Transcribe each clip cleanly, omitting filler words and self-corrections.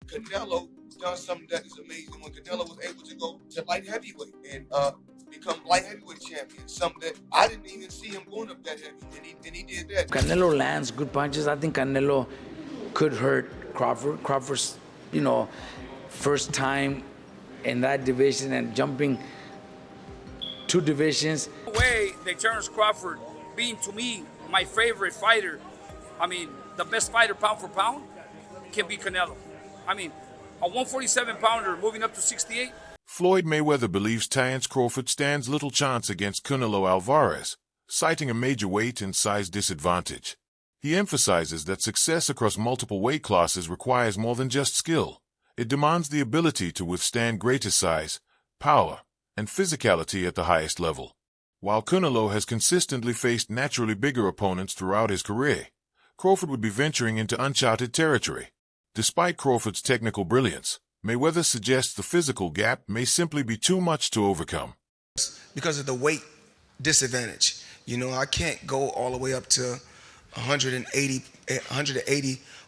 Canelo done something that is amazing when Canelo was able to go to light heavyweight and become light heavyweight champion. Something that I didn't even see him going up that heavy, and he did that. Canelo lands good punches. I think Canelo could hurt Crawford. Crawford's, first time in that division and jumping 2 divisions. No way that Terence Crawford, being to me my favorite fighter, the best fighter pound for pound, can be Canelo. A 147 pounder moving up to 68. Floyd Mayweather believes Terence Crawford stands little chance against Canelo Alvarez, citing a major weight and size disadvantage. He emphasizes that success across multiple weight classes requires more than just skill. It demands the ability to withstand greater size, power, and physicality at the highest level. While Canelo has consistently faced naturally bigger opponents throughout his career, Crawford would be venturing into uncharted territory. Despite Crawford's technical brilliance, Mayweather suggests the physical gap may simply be too much to overcome. Because of the weight disadvantage. I can't go all the way up to 180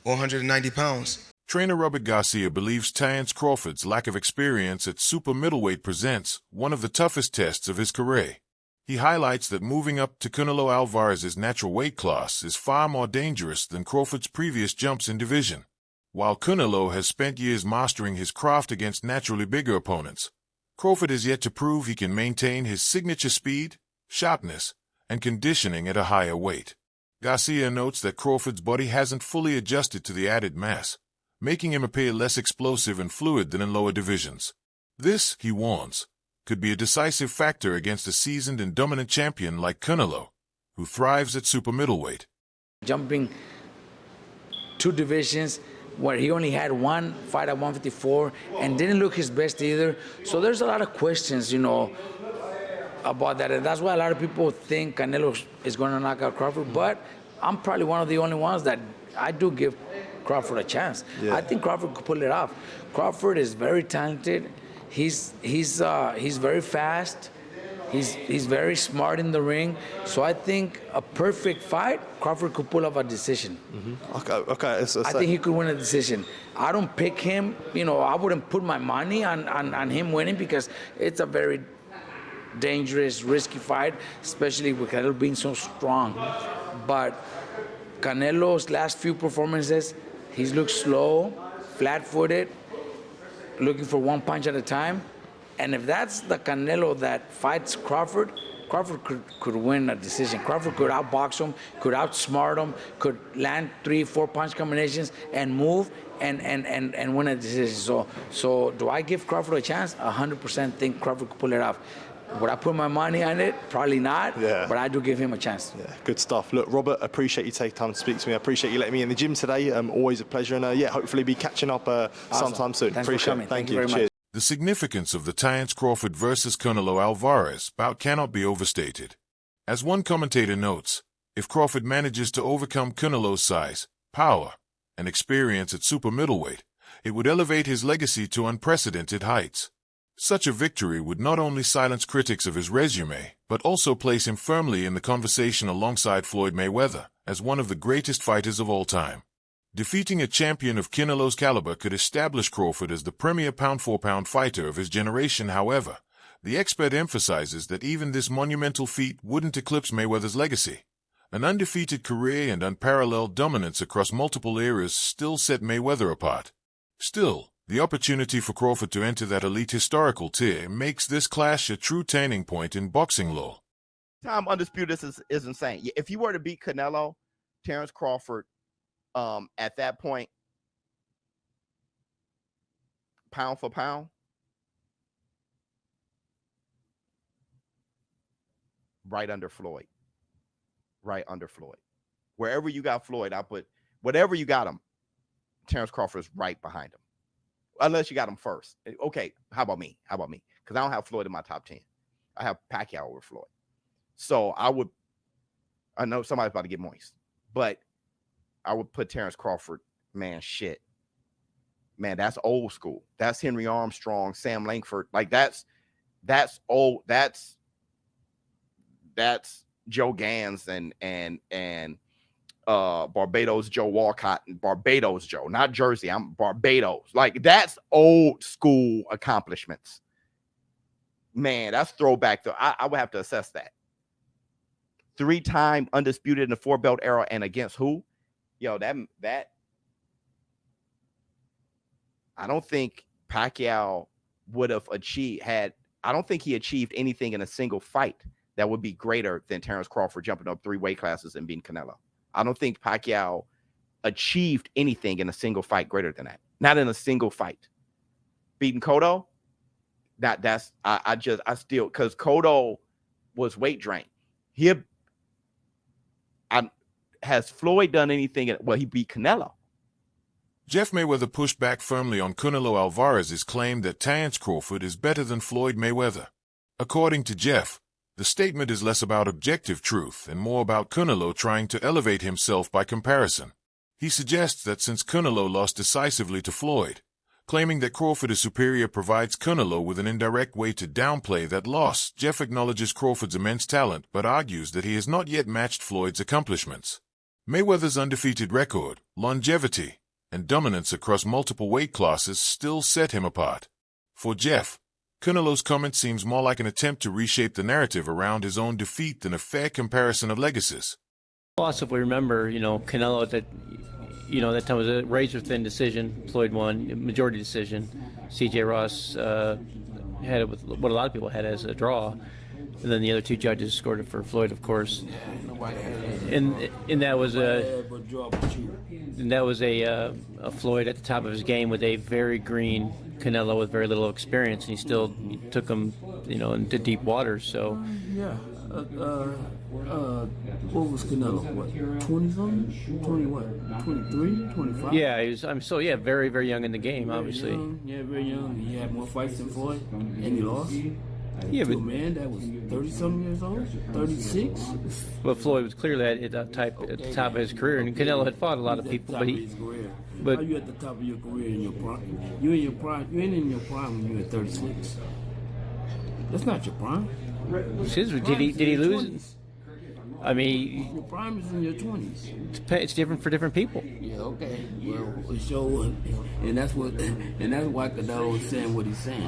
or 190 pounds. Trainer Robert Garcia believes Terence Crawford's lack of experience at super middleweight presents one of the toughest tests of his career. He highlights that moving up to Canelo Alvarez's natural weight class is far more dangerous than Crawford's previous jumps in division. While Canelo has spent years mastering his craft against naturally bigger opponents, Crawford has yet to prove he can maintain his signature speed, sharpness, and conditioning at a higher weight. Garcia notes that Crawford's body hasn't fully adjusted to the added mass, making him appear less explosive and fluid than in lower divisions. This, he warns, could be a decisive factor against a seasoned and dominant champion like Canelo, who thrives at super middleweight. Jumping 2 divisions where he only had 1 fight at 154 and didn't look his best either. So there's a lot of questions, about that. And that's why a lot of people think Canelo is going to knock out Crawford. But I'm probably one of the only ones that I do give Crawford a chance. Yeah. I think Crawford could pull it off. Crawford is very talented. He's very fast. He's very smart in the ring. So I think a perfect fight, Crawford could pull off a decision. Mm-hmm. Okay. I think he could win a decision. I don't pick him. I wouldn't put my money on him winning because it's a very dangerous, risky fight, especially with Canelo being so strong. But Canelo's last few performances, he's looked slow, flat-footed, looking for 1 punch at a time. And if that's the Canelo that fights Crawford, Crawford could win a decision. Crawford could outbox him, could outsmart him, could land 3-4 punch combinations and move and win a decision. So do I give Crawford a chance? 100% think Crawford could pull it off. Would I put my money on it? Probably not, but I do give him a chance. Yeah, good stuff. Look, Robert, appreciate you taking time to speak to me. I appreciate you letting me in the gym today. Always a pleasure. And hopefully be catching up sometime soon. Thanks appreciate for coming. it. Thank you. Very Cheers. much. The significance of the Terence Crawford versus Canelo Alvarez bout cannot be overstated. As one commentator notes, if Crawford manages to overcome Canelo's size, power, and experience at super middleweight, it would elevate his legacy to unprecedented heights. Such a victory would not only silence critics of his resume, but also place him firmly in the conversation alongside Floyd Mayweather as one of the greatest fighters of all time. Defeating a champion of Canelo's caliber could establish Crawford as the premier pound-for-pound fighter of his generation. However, the expert emphasizes that even this monumental feat wouldn't eclipse Mayweather's legacy. An undefeated career and unparalleled dominance across multiple eras still set Mayweather apart. Still, the opportunity for Crawford to enter that elite historical tier makes this clash a true turning point in boxing lore. Time undisputed is insane. If you were to beat Canelo, Terence Crawford, at that point, pound for pound, right under Floyd. Wherever you got Floyd, I put whatever you got him, Terence Crawford is right behind him. Unless you got him first. Okay, how about me? Because I don't have Floyd in my top 10. I have Pacquiao over Floyd. So I know somebody's about to get moist, but I would put Terence Crawford, man, that's old school. That's Henry Armstrong, Sam Langford. Like that's old. That's Joe Gans and Barbados Joe Walcott and Barbados Joe, not Jersey. I'm Barbados. Like, that's old school accomplishments. Man, that's throwback. I would have to assess that. 3-time undisputed in the 4-belt era, and against who? Yo, that I don't think Pacquiao would have I don't think he achieved anything in a single fight that would be greater than Terence Crawford jumping up 3 weight classes and beating Canelo. I don't think Pacquiao achieved anything in a single fight greater than that. Not in a single fight. Beating Cotto, that's I still, because Cotto was weight drained. Has Floyd done anything? Well, he beat Canelo. Jeff Mayweather pushed back firmly on Canelo Alvarez's claim that Terence Crawford is better than Floyd Mayweather. According to Jeff, the statement is less about objective truth and more about Canelo trying to elevate himself by comparison. He suggests that since Canelo lost decisively to Floyd, claiming that Crawford is superior provides Canelo with an indirect way to downplay that loss. Jeff acknowledges Crawford's immense talent but argues that he has not yet matched Floyd's accomplishments. Mayweather's undefeated record, longevity, and dominance across multiple weight classes still set him apart. For Jeff, Canelo's comment seems more like an attempt to reshape the narrative around his own defeat than a fair comparison of legacies. Also, if we remember, Canelo at that time was a razor-thin decision. Floyd won, majority decision. C.J. Ross had it with what a lot of people had as a draw. And then the other 2 judges scored it for Floyd, of course. And that was a Floyd at the top of his game with a very green Canelo with very little experience, and he still took him, into deep waters. So what was Canelo? What, 20-something? 20 what? 23, 25? Yeah, he was. Very, very young in the game, obviously. Very young. He had more fights than Floyd, and he lost. Yeah, to a man that was 30-something years old, 36. But Floyd was clearly at the top of his career, and Canelo had fought a lot of people. But how are you at the top of your career in your prime? You in your prime? You ain't in your prime when you're at 36. That's not your prime. Did he lose? 20s. I mean, your prime is in your 20s. It's different for different people. Yeah, okay. Well, it showed, and that's why Canelo is saying what he's saying.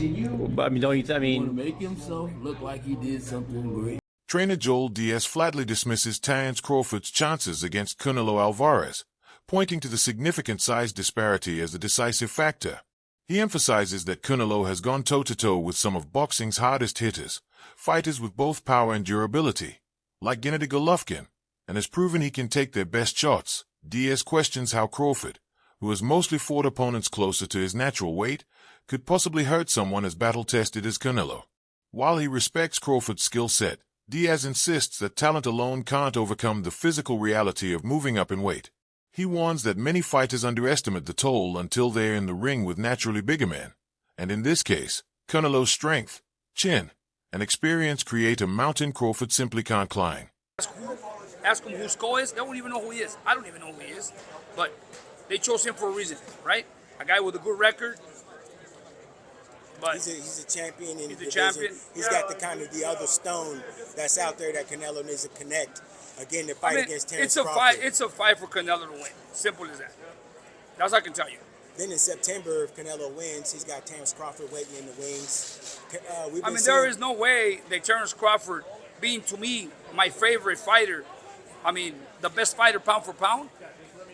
Want to make himself look like he did something great. Trainer Joel Diaz flatly dismisses Terence Crawford's chances against Canelo Alvarez, pointing to the significant size disparity as a decisive factor. He emphasizes that Canelo has gone toe-to-toe with some of boxing's hardest hitters, fighters with both power and durability, like Gennady Golovkin, and has proven he can take their best shots. Diaz questions how Crawford, who has mostly fought opponents closer to his natural weight, could possibly hurt someone as battle-tested as Canelo. While he respects Crawford's skill set, Diaz insists that talent alone can't overcome the physical reality of moving up in weight. He warns that many fighters underestimate the toll until they're in the ring with naturally bigger men, and in this case, Canelo's strength, chin, and experience create a mountain Crawford simply can't climb. Ask him who Skull is, they won't even know who he is. I don't even know who he is, but they chose him for a reason, right? A guy with a good record. But he's a champion in the division. Champion. He's got the other stone that's out there that Canelo needs to connect. Again, the fight against Terence Crawford. It's a fight for Canelo to win. Simple as that. That's what I can tell you. Then in September, if Canelo wins, he's got Terence Crawford waiting in the wings. There is no way that Terence Crawford, being to me my favorite fighter, the best fighter pound for pound,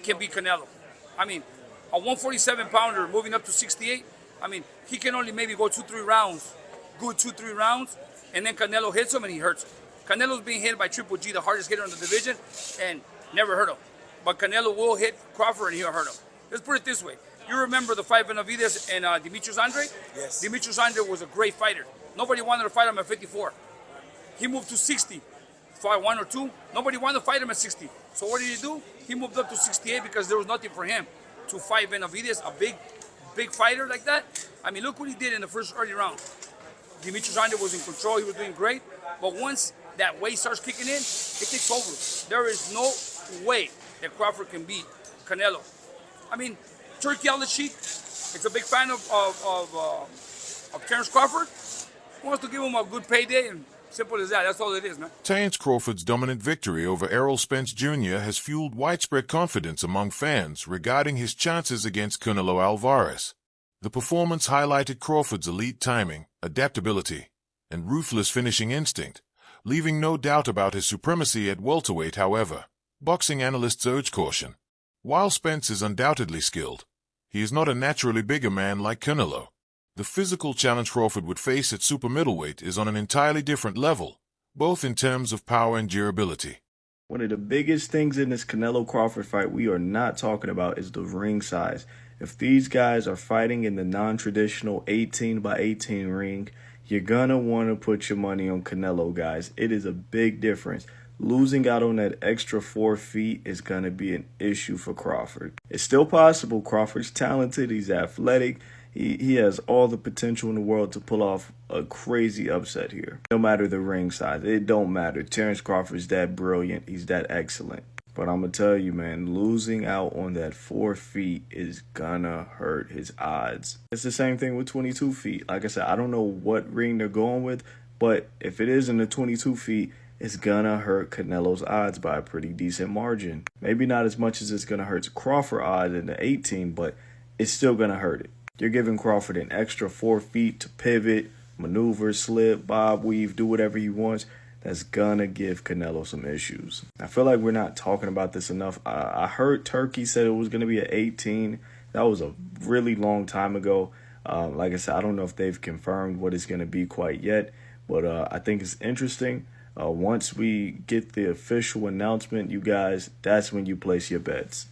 can beat Canelo. A 147-pounder moving up to 68, he can only maybe go 2-3 rounds, good 2-3 rounds, and then Canelo hits him and he hurts him. Canelo's being hit by Triple G, the hardest hitter in the division, and never hurt him. But Canelo will hit Crawford and he'll hurt him. Let's put it this way. You remember the fight Benavidez and Demetrius Andrade? Yes. Demetrius Andrade was a great fighter. Nobody wanted to fight him at 54. He moved to 60. Fight 1 or 2. Nobody wanted to fight him at 60. So what did he do? He moved up to 68 because there was nothing for him to fight Benavidez, a big fighter like that. Look what he did in the first early round. Demetrius Andrade was in control. He was doing great. But once that weight starts kicking in, it takes over. There is no way that Crawford can beat Canelo. Turkey Al-Sheikh is a big fan of Terence Crawford. He wants to give him a good payday and Simple as that. That's all it is, man. Terence Crawford's dominant victory over Errol Spence Jr. has fueled widespread confidence among fans regarding his chances against Canelo Alvarez. The performance highlighted Crawford's elite timing, adaptability, and ruthless finishing instinct, leaving no doubt about his supremacy at welterweight. However, boxing analysts urge caution. While Spence is undoubtedly skilled, he is not a naturally bigger man like Canelo. The physical challenge Crawford would face at super middleweight is on an entirely different level, both in terms of power and durability. One of the biggest things in this Canelo-Crawford fight we are not talking about is the ring size. If these guys are fighting in the non-traditional 18 by 18 ring, you're going to want to put your money on Canelo, guys. It is a big difference. Losing out on that extra 4 feet is going to be an issue for Crawford. It's still possible. Crawford's talented. He's athletic. He has all the potential in the world to pull off a crazy upset here. No matter the ring size, it don't matter. Terence Crawford's that brilliant. He's that excellent. But I'm going to tell you, man, losing out on that 4 feet is going to hurt his odds. It's the same thing with 22 feet. Like I said, I don't know what ring they're going with, but if it is in the 22 feet, it's going to hurt Canelo's odds by a pretty decent margin. Maybe not as much as it's going to hurt Crawford odds in the 18, but it's still going to hurt it. You're giving Crawford an extra 4 feet to pivot, maneuver, slip, bob, weave, do whatever he wants. That's going to give Canelo some issues. I feel like we're not talking about this enough. I heard Turkey said it was going to be an 18. That was a really long time ago. Like I said, I don't know if they've confirmed what it's going to be quite yet, but I think it's interesting. Once we get the official announcement, you guys, that's when you place your bets.